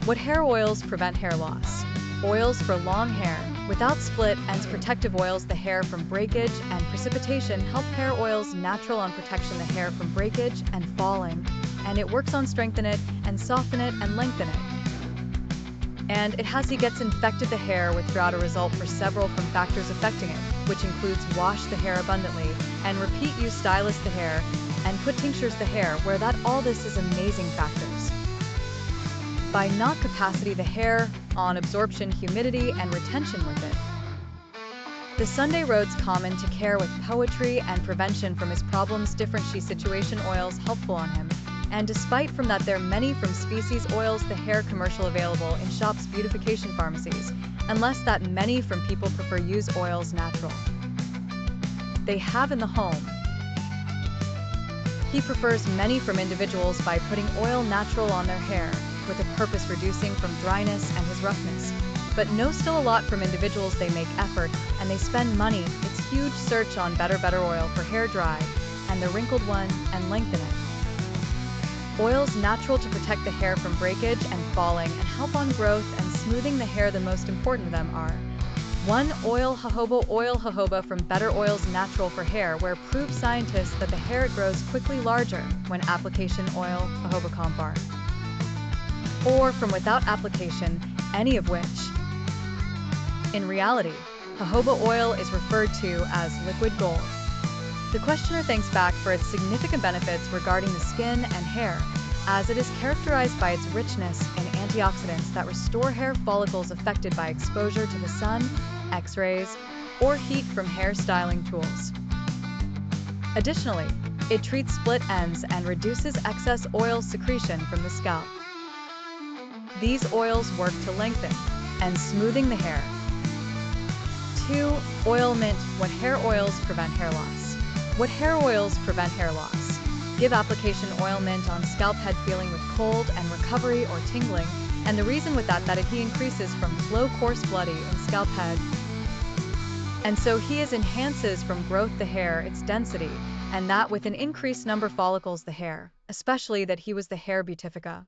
What hair oils prevent hair loss? Oils for long hair. Without split ends protective oils the hair from breakage and precipitation. Help hair oils natural on protection the hair from breakage and falling, and it works on strengthen it and soften it and lengthen it. And it has gets infected the hair with drought a result for several from factors affecting it, which includes wash the hair abundantly and repeat use stylist the hair and put tinctures the hair where that all this is amazing factors. By not capacity the hair on absorption, humidity, and retention with it. The Sunday roads common to care with poetry and prevention from his problems different she situation oils helpful on him. And despite from that there many from species oils the hair commercial available in shops beautification pharmacies, unless that many from people prefer use oils natural. They have in the home. He prefers many from individuals by putting oil natural on their hair, with a purpose reducing from dryness and his roughness. But no still a lot from individuals they make effort and they spend money, it's huge search on better oil for hair dry, and the wrinkled one, and lengthen it. Oils natural to protect the hair from breakage and falling and help on growth and smoothing the hair. The most important of them are 1. Oil jojoba from Better Oils natural for hair where prove scientists that the hair it grows quickly larger when application oil jojoba compar. Or from without application, any of which. In reality, jojoba oil is referred to as liquid gold. The questioner thanks back for its significant benefits regarding the skin and hair, as it is characterized by its richness in antioxidants that restore hair follicles affected by exposure to the sun, X-rays, or heat from hair styling tools. Additionally, it treats split ends and reduces excess oil secretion from the scalp. These oils work to lengthen and smoothing the hair. 2. Oil mint. What hair oils prevent hair loss? What hair oils prevent hair loss? Give application oil mint on scalp head feeling with cold and recovery or tingling, and the reason with that he increases from flow coarse bloody in scalp head, and so he is enhances from growth the hair its density, and that with an increased number follicles the hair, especially that he was the hair beatifica.